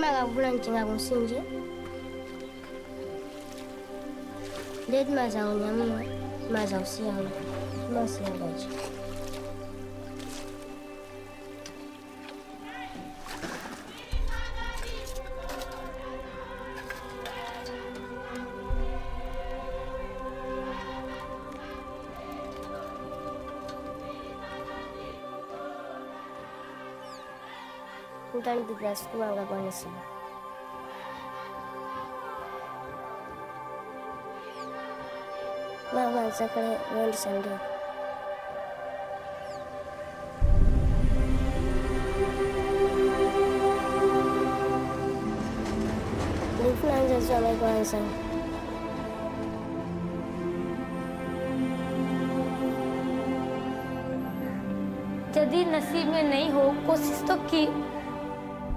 Makavula njinga kumsinje. Leti maza unyamua, maza usiyana. Masiyagaji. Utani biblas kuanga kwa nisi. Mama zakale wendi sande. Nifuna nza mai kwanza. यदि नसीब में नहीं हो कोशिश तो की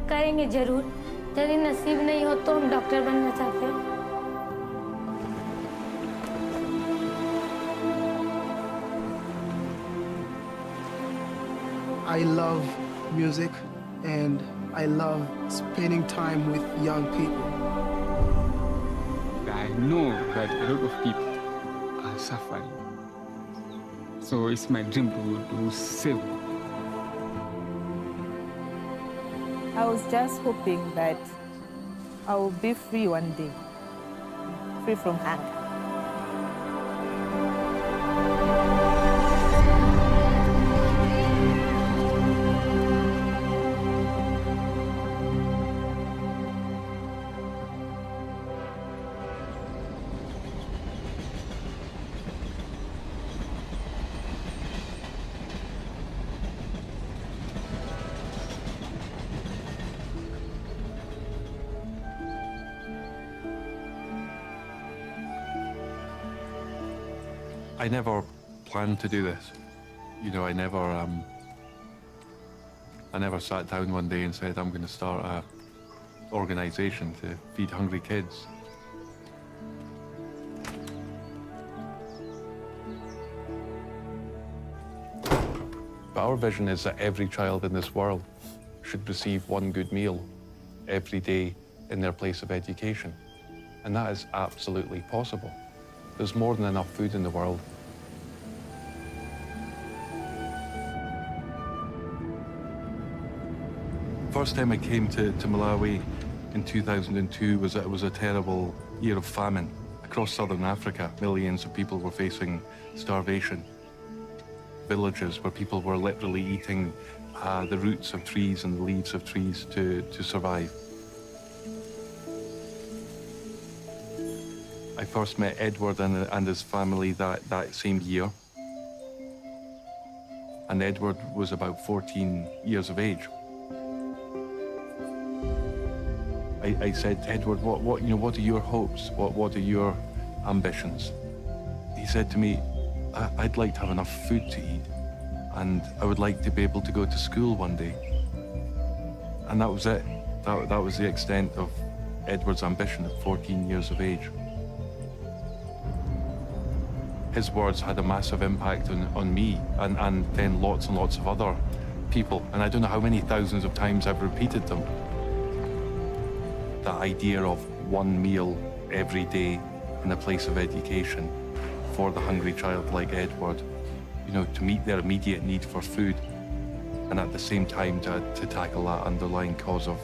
करेंगे जरूर। यदि नसीब नहीं हो तो हम डॉक्टर बनना चाहते हैं। I love music and I love spending time with young people. I know that a lot of people are suffering. So it's my dream to save them. I was just hoping that I will be free one day, free from hunger. I never planned to do this. You know, I never sat down one day and said I'm going to start an organization to feed hungry kids. But our vision is that every child in this world should receive one good meal every day in their place of education. And that is absolutely possible. There's more than enough food in the world. First time I came to Malawi in 2002 it was a terrible year of famine. Across southern Africa, millions of people were facing starvation. Villages where people were literally eating the roots of trees and the leaves of trees to survive. I first met Edward and his family that same year. And Edward was about 14 years of age. I said, Edward, what are your hopes? What are your ambitions? He said to me, I'd like to have enough food to eat, and I would like to be able to go to school one day. And that was it. That was the extent of Edward's ambition at 14 years of age. His words had a massive impact on me and then lots and lots of other people. And I don't know how many thousands of times I've repeated them. The idea of one meal every day in a place of education for the hungry child like Edward, you know, to meet their immediate need for food, and at the same time to tackle that underlying cause of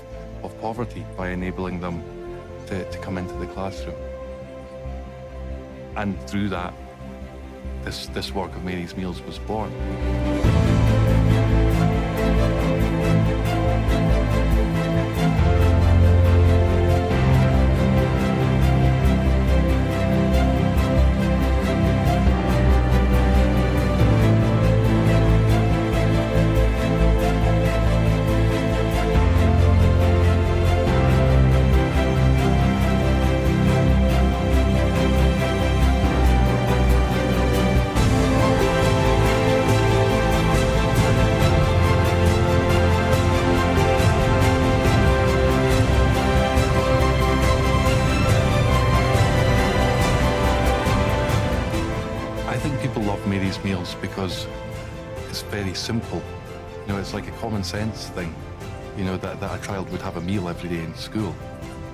poverty by enabling them to come into the classroom. And through that, this work of Mary's Meals was born. Mary's Meals because it's very simple. You know, it's like a common sense thing. you know, that a child would have a meal every day in school.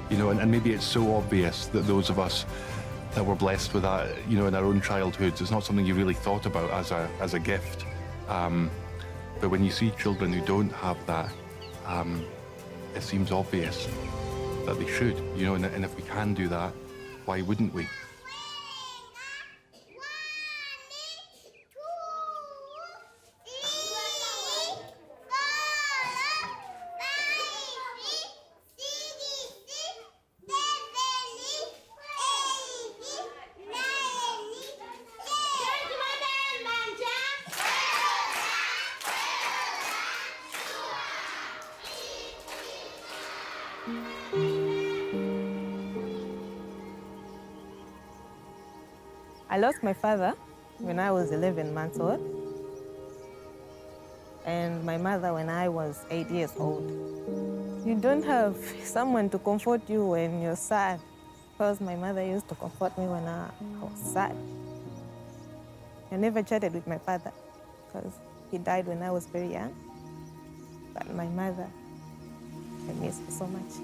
You know, and maybe it's so obvious that those of us that were blessed with that, you know, in our own childhoods, it's not something you really thought about as a gift. But when you see children who don't have that, it seems obvious that they should, you know, and if we can do that, why wouldn't we? I lost my father when I was 11 months old, and my mother when I was 8 years old. You don't have someone to comfort you when you're sad, because my mother used to comfort me when I was sad. I never chatted with my father because he died when I was very young, but my mother, I miss her so much.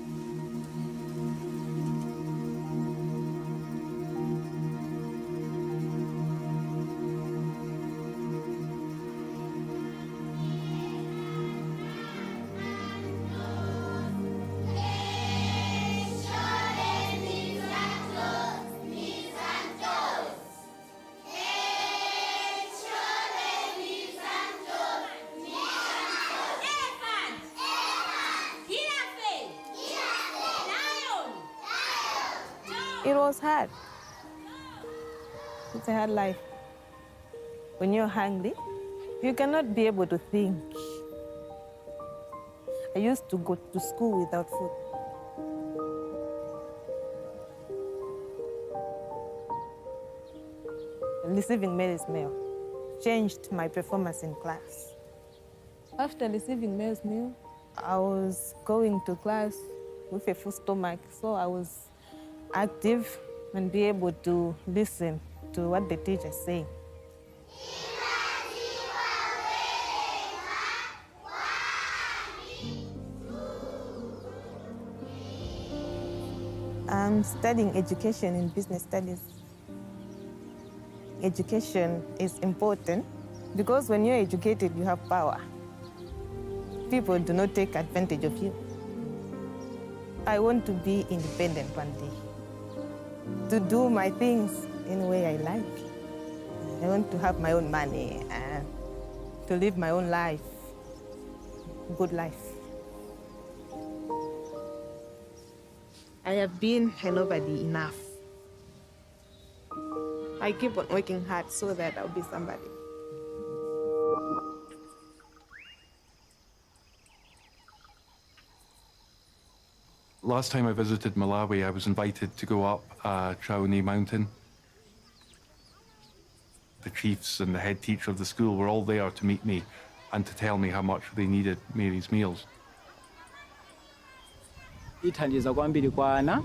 It was hard. It's a hard life. When you're hungry, you cannot be able to think. I used to go to school without food. Receiving Mary's meal changed my performance in class. After receiving Mary's meal, I was going to class with a full stomach, so I was active and be able to listen to what the teacher is saying. I'm studying education in business studies. Education is important because when you're educated, you have power. People do not take advantage of you. I want to be independent one day, to do my things in a way I like. I want to have my own money and to live my own life, good life. I have been a nobody enough. I keep on working hard so that I'll be somebody. Last time I visited Malawi, I was invited to go up Chauni Mountain. The chiefs and the head teacher of the school were all there to meet me and to tell me how much they needed Mary's meals. Ithandiza kwambiri kwa ana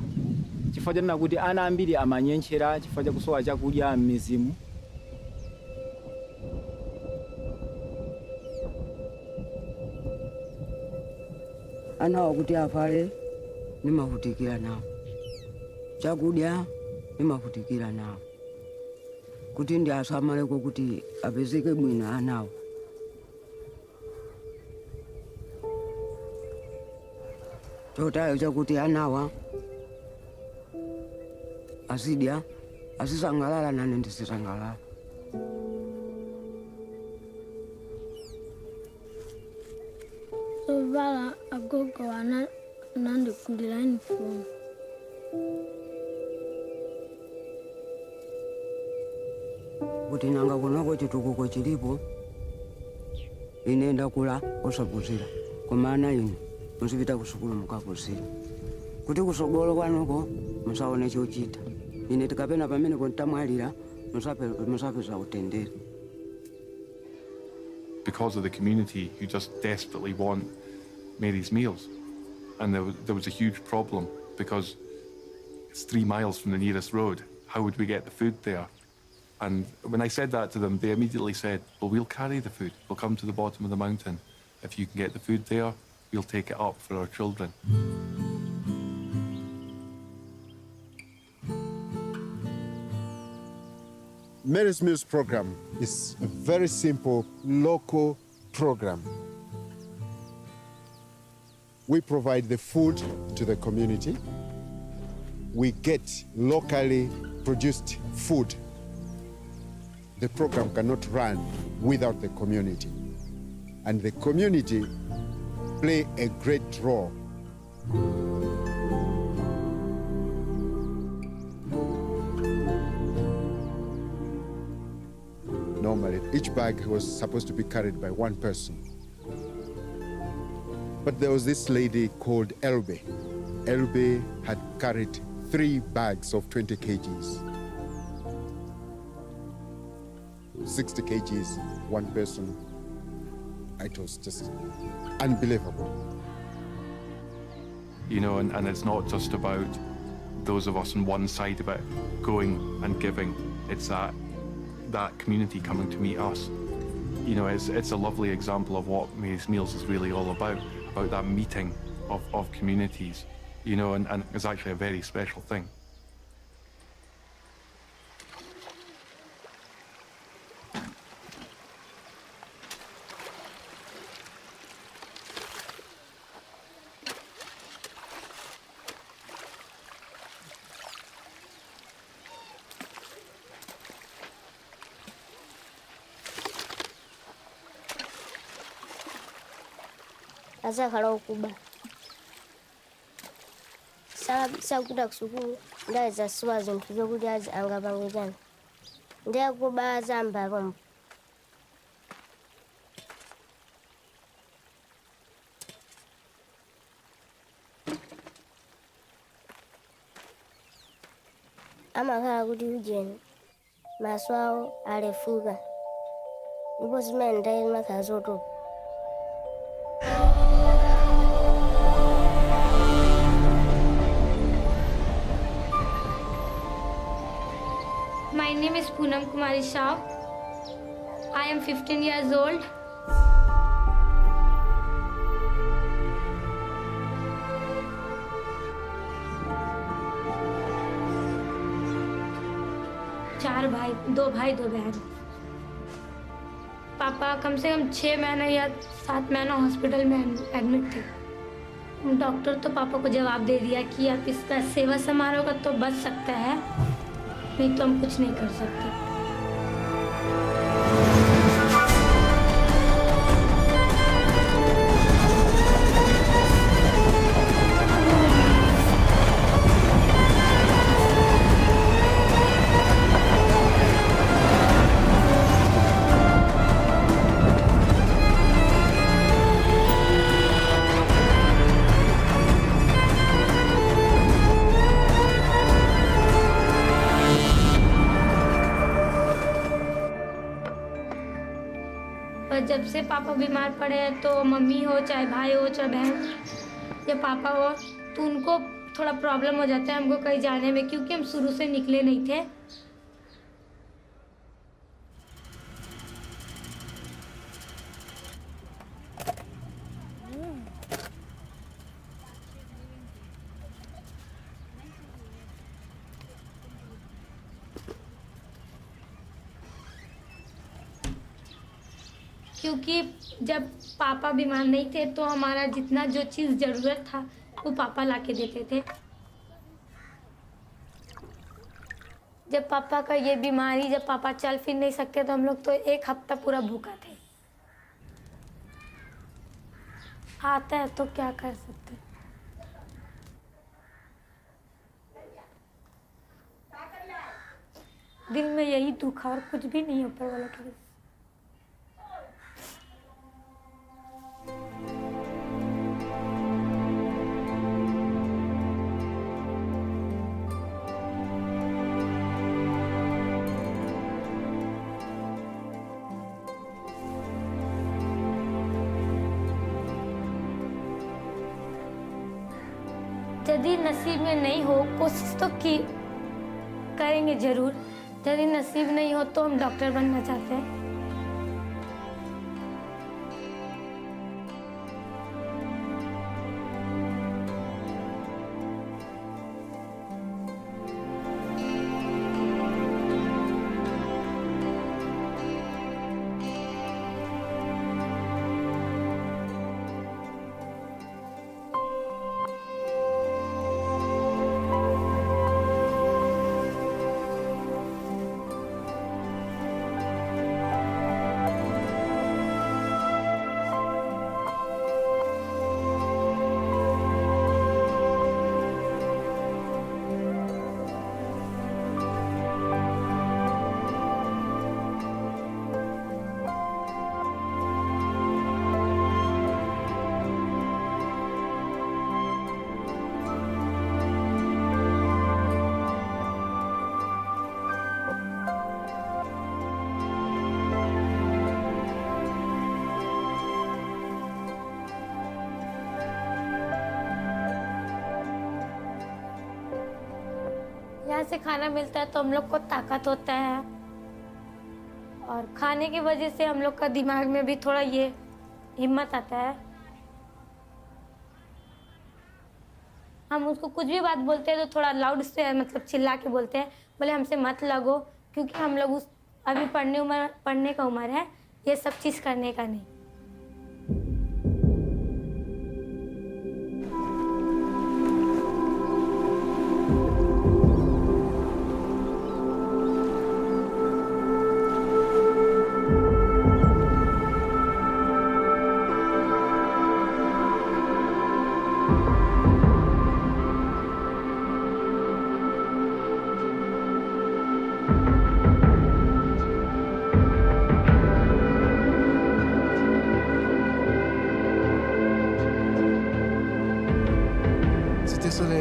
chifukwa chanena kuti ana ambiri amanyenchera chifukwa chakusowa chakudya m'mizimu. Ana wakuti afale nimavutikira nawo, chakudya nimavutikira nawo, kuti ndi asamaleko kuti apezeke bwino anawo. Chotayo chakuti anawa asidya asisangalala nane ndisisangalala. Sovala agogo anandikulira uniform. Kuti nanga kunako chitukuko chilipo, ine ndakula osapuzira, koma ana inu musipita kusukulu mukapuzira. Kuti kusogolo kwanuko musaone chochita. Ine tikapena pamene kontamwalira musapeza utendere. Because of the community who just desperately want Mary's meals. And there was a huge problem because it's 3 miles from the nearest road. How would we get the food there? And when I said that to them, they immediately said, well, we'll carry the food. We'll come to the bottom of the mountain. If you can get the food there, we'll take it up for our children. Mary's Meals program is a very simple local program. We provide the food to the community. We get locally produced food. The program cannot run without the community. And the community play a great role. Normally, each bag was supposed to be carried by one person. But there was this lady called Elbe. Elbe had carried 3 bags of 20 kgs. 60 kgs, one person. It was just unbelievable. You know, and it's not just about those of us on one side of it going and giving. It's that community coming to meet us. You know, it's a lovely example of what Mary's Meals is really all about that meeting of communities. You know, and it's actually a very special thing. Asa kalau kuba. Sa kuda kusukuru ndaza swazo ntuzo kujaza anga bangojana. Ndia kuba zamba bombo. Ama kala kuti ujeni. Maswao alefuga. Ipo simenda ili makazoto. My name is Poonam Kumari Shah. I am 15 years old. चार भाई, 2 भाई 2 बहन। पापा कम से कम 6 महीने या 7 महीना hospital में एडमिट थे। डॉक्टर तो पापा को जवाब दे दिया कि आप इसका सेवा समारोह तो बच सकता है, नहीं तो हम कुछ नहीं कर सकते। जब से पापा बीमार पड़े हैं तो मम्मी हो चाहे भाई हो चाहे बहन या पापा हो तो उनको थोड़ा प्रॉब्लम हो जाता है हमको कहीं जाने में, क्योंकि हम शुरू से निकले नहीं थे। क्योंकि जब पापा बीमार नहीं थे तो हमारा जितना जो चीज़ ज़रूरत था वो पापा लाके देते थे। जब पापा का ये बीमारी, जब पापा चल फिर नहीं सकते तो हम लोग तो 1 हफ्ता पूरा भूखा थे। आता है तो क्या कर सकते। दिल में यही दुख और कुछ भी नहीं ऊपर वाला के। यदि नसीब में नहीं हो, कोशिश तो की करेंगे जरूर। यदि नसीब नहीं हो तो हम डॉक्टर बनना चाहते हैं। यहाँ से खाना मिलता है तो हम लोग को ताकत होता है और खाने की वजह से हम लोग का दिमाग में भी थोड़ा ये हिम्मत आता है। हम उसको कुछ भी बात बोलते हैं तो थोड़ा लाउड से मतलब चिल्ला के बोलते हैं, बोले हमसे मत लगो, क्योंकि हम लोग उस अभी पढ़ने का उम्र है, ये सब चीज़ करने का नहीं।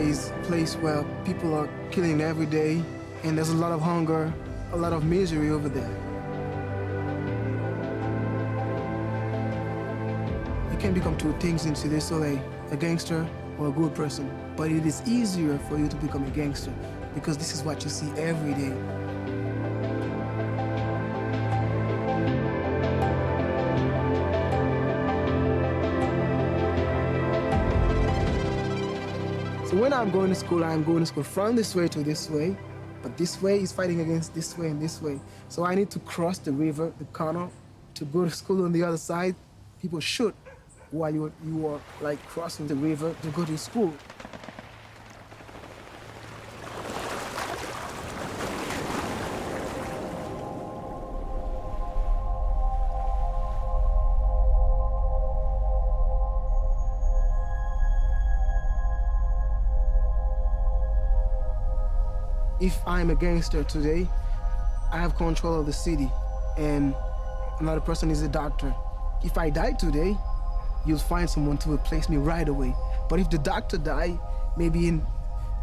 Is a place where people are killing every day, and there's a lot of hunger, a lot of misery over there. You can become two things in Cité Soleil, a gangster or a good person. But it is easier for you to become a gangster because this is what you see every day. So when I'm going to school from this way to this way, but this way is fighting against this way and this way. So I need to cross the river, the canal, to go to school on the other side. People shoot while you are like crossing the river to go to school. If I'm a gangster today, I have control of the city, and another person is a doctor. If I die today, you'll find someone to replace me right away. But if the doctor die, maybe in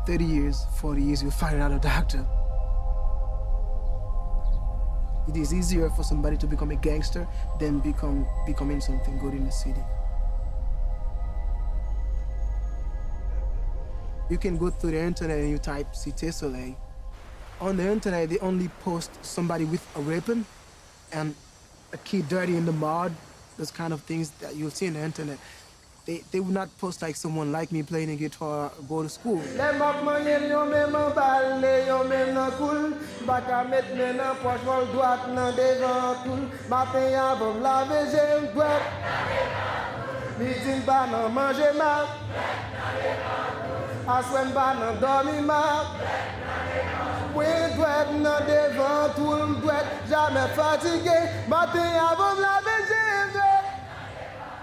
30 years, 40 years, you'll find another doctor. It is easier for somebody to become a gangster than becoming something good in the city. You can go through the internet and you type Cité Soleil. On the internet, they only post somebody with a weapon and a kid dirty in the mud, those kind of things that you'll see on the internet. They would not post like someone like me playing a guitar, go to school.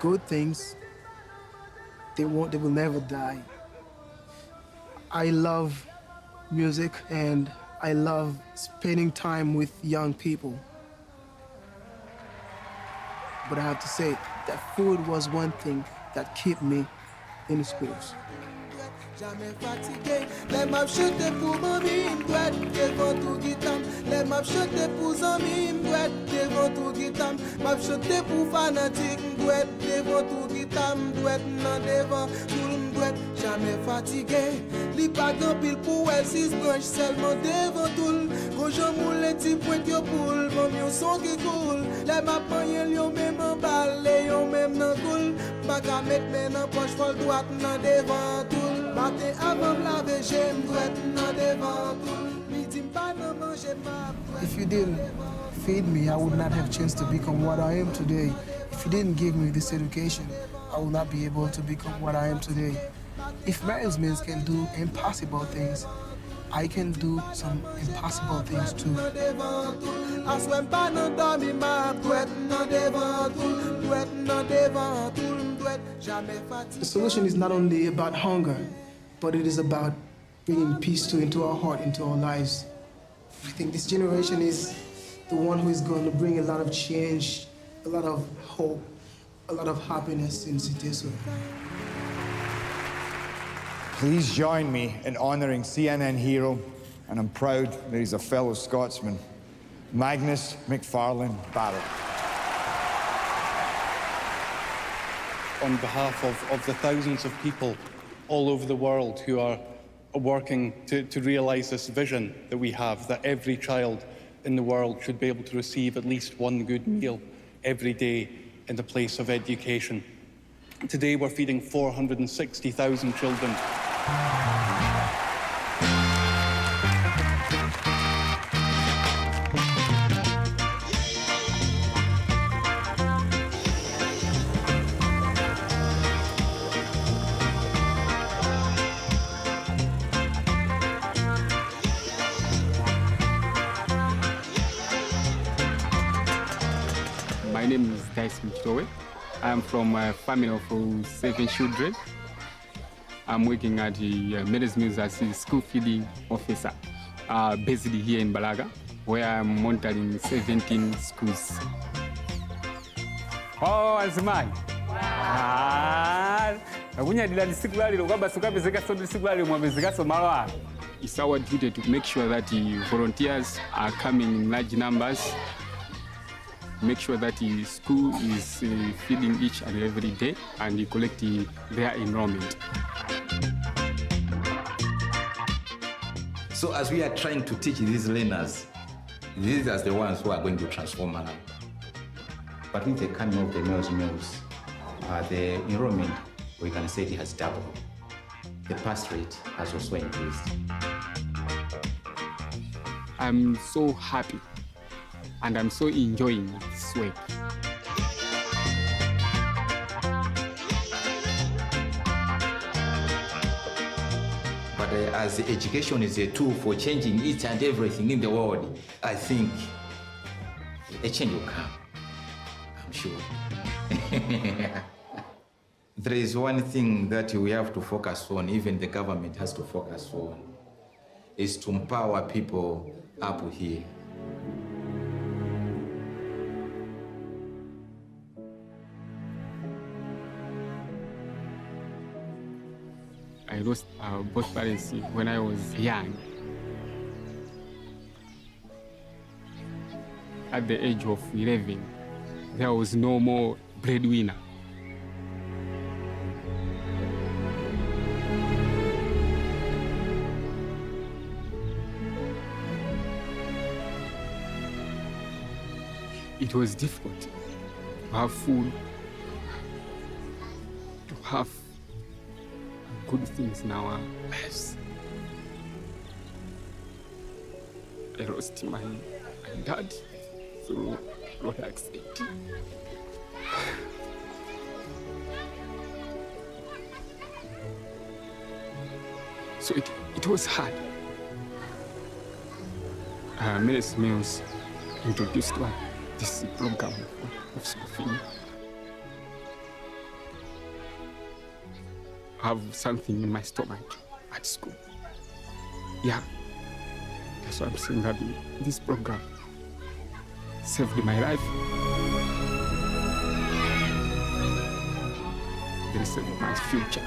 Good things, they will never die. I love music and I love spending time with young people. But I have to say that food was one thing that kept me in schools. Jamais fatigué, les m'a chuté pour mamie, m'douette, devant tout guitam. Les m'a chuté pour zami, m'douette, devant tout guitam. M'a chuté pour fanatique, m'douette, devant tout guitam. M'douette, nan devant tout m'douette. Jamais fatigué, li pas grand pile pour elle, 6 branches seulement devant tout. Quand je moule les petits points yo poule, mamie au son qui coule. Les m'a pagné, yo même en balle, yo même nan coule. Pas qu'à mettre men en poche, faut droite nan devant tout. If you didn't feed me, I would not have a chance to become what I am today. If you didn't give me this education, I would not be able to become what I am today. If management can do impossible things, I can do some impossible things too. The solution is not only about hunger, but it is about bringing peace into our heart, into our lives. I think this generation is the one who is going to bring a lot of change, a lot of hope, a lot of happiness in Cité Soleil. Please join me in honouring CNN hero, and I'm proud that he's a fellow Scotsman, Magnus MacFarlane-Barrow. On behalf of the thousands of people all over the world who are working to realise this vision that we have, that every child in the world should be able to receive at least one good meal every day in the place of education. Today we're feeding 460,000 children. My name is Dyson. I'm from a family of 7 children. I'm working at the Nederlands as a school feeding officer, based here in Balaga, where I'm monitoring 17 schools. Oh, azimani. Akunyadila ndisikulali kwamba sukapezeka so ndisikulali mwapezeka so malwa. It's our duty to make sure that the volunteers are coming in large numbers, make sure that the school is feeding each and every day and collect their enrollment. So as we are trying to teach these learners, these are the ones who are going to transform Malawi. But with the coming of the meals, the enrollment, we can say it has doubled. The pass rate has also increased. I'm so happy and I'm so enjoying this work. But as education is a tool for changing each and everything in the world, I think a change will come, I'm sure. There is one thing that we have to focus on, even the government has to focus on, is to empower people up here. I lost both parents when I was young. At the age of 11, there was no more breadwinner. It was difficult to have food, to have good things in our lives. I lost my dad through road accident. So it was hard. Minister Mills introduced this program of school feeding. I have something in my stomach at school. Yeah, that's why I'm saying that this program saved my life. They saved my future.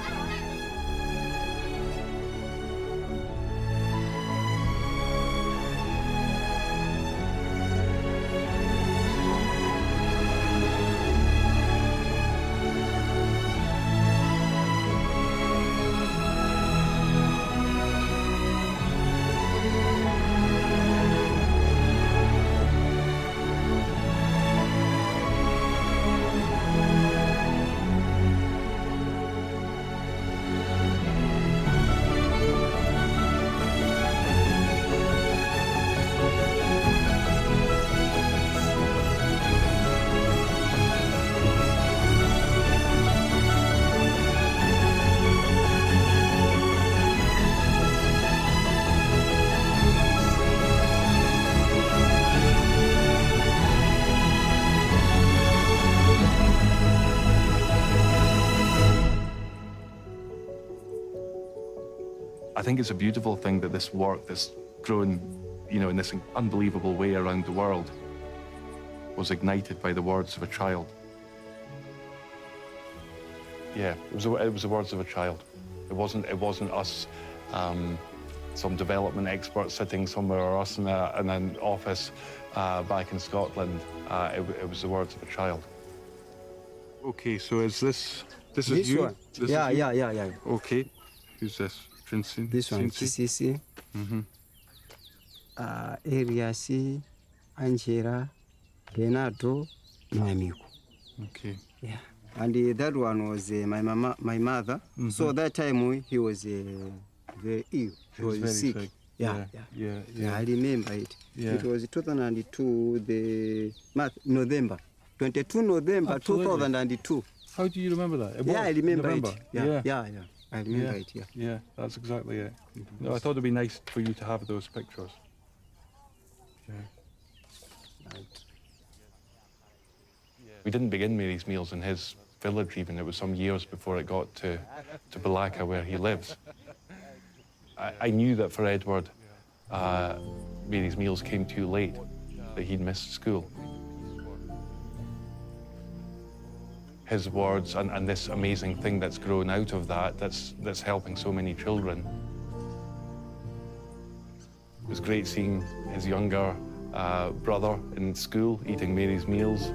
I think it's a beautiful thing that this work that's grown, in this unbelievable way around the world was ignited by the words of a child. Yeah, it was the words of a child. It wasn't us, some development expert sitting somewhere, or us in an office back in Scotland. It was the words of a child. Okay, so is this is This you? one? This Yeah, is you? yeah. Okay, who's this? This one Chisisi. Area C, Angela, Renato, Namiko. Okay. Yeah. And that one was my mother. So that time he was very ill. He was very sick. Yeah. I remember it. Yeah. It was 2002, November. 22 November 2002. How do you remember that? I remember November. it. Yeah. I remember it. Yeah, that's exactly it. No, I thought it'd be nice for you to have those pictures. Yeah. Right. We didn't begin Mary's Meals in his village even. It was some years before it got to Balaka where he lives. I knew that for Edward, Mary's Meals came too late, that he'd missed school. His words and this amazing thing that's grown out of that's helping so many children. It was great seeing his younger brother in school eating Mary's Meals.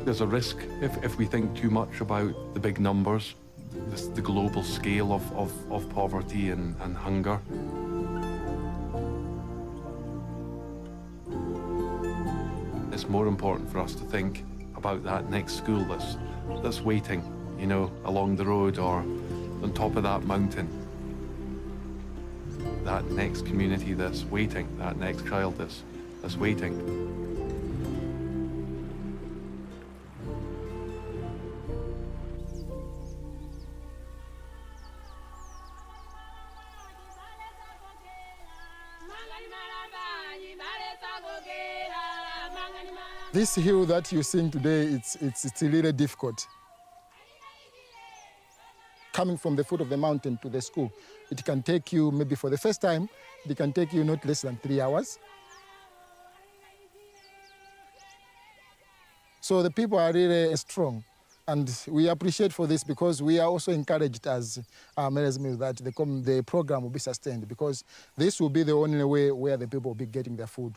There's a risk if we think too much about the big numbers, the global scale of poverty and hunger. It's more important for us to think about that next school that's waiting, you know, along the road or on top of that mountain. That next community that's waiting, that next child that's waiting. This hill that you're seeing today, it's really difficult. Coming from the foot of the mountain to the school, it can take you, maybe for the first time, it can take you not less than 3 hours. So the people are really strong, and we appreciate for this because we are also encouraged as Mary's Meals that the program will be sustained, because this will be the only way where the people will be getting their food.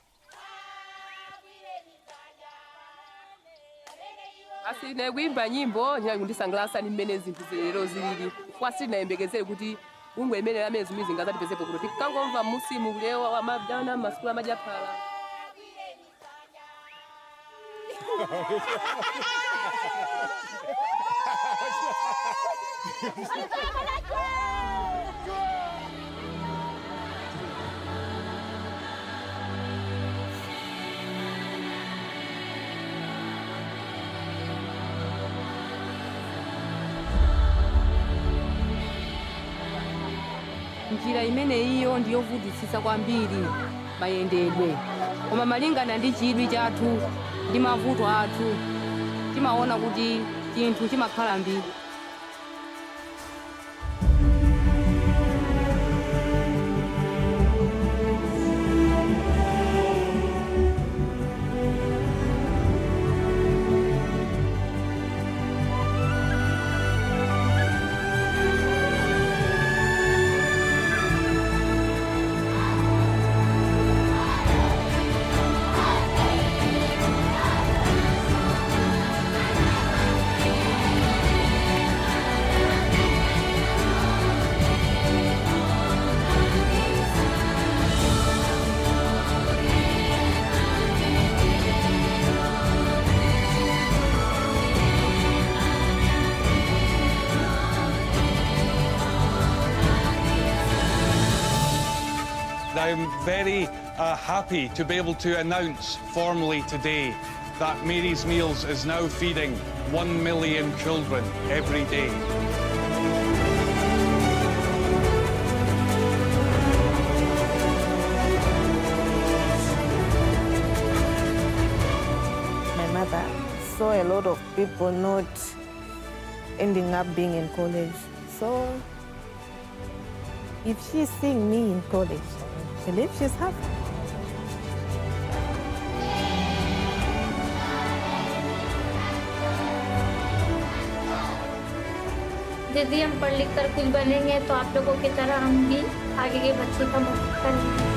Asine kuimba nyimbo nyakundisangalatsa ni mmene zinthu lero zilili kwasi nayembekezere kuti ungwe imene amene zimizi ngazatipezepo kuti tikangomva musimu kulewa amabdana masukulu amajaphala. Njira imene iyo ndiyovutitsitsa kwambiri mayendedwe, koma malingana ndi chidwi chathu ndi mavuto athu timaona kuti chinthu chimakhala mbiri. I'm very happy to be able to announce formally today that Mary's Meals is now feeding 1 million children every day. My mother saw a lot of people not ending up being in college. So if she's seeing me in college, I believe she's happy. दीदी हम पढ़ लिख कर कुछ बनेंगे तो आप लोगों की तरह हम भी आगे के बच्चे का मदद करेंगे।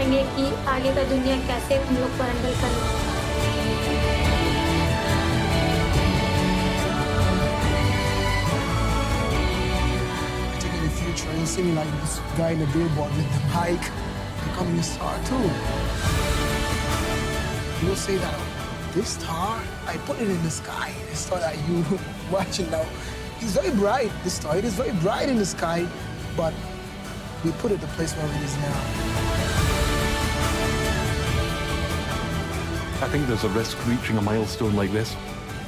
सीखेंगे कि आगे का दुनिया कैसे हम लोग को हैंडल करना है। In the future, you'll see me like this guy in the billboard with the mic, becoming a star too. You'll say that this star, I put it in the sky. This star that you watching now, it's very bright. This star, it is very bright in the sky, but we put it the place where it is now. I think there's a risk reaching a milestone like this,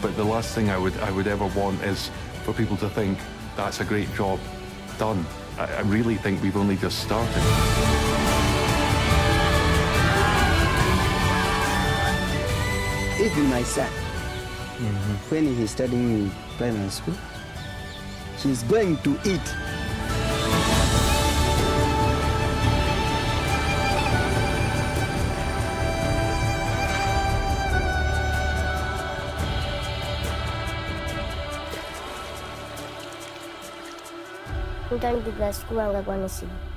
but the last thing I would ever want is for people to think that's a great job done. I really think we've only just started. Even my son, when he's studying in primary school, he's going to eat. Mutandika siku wanga kwa nisibu.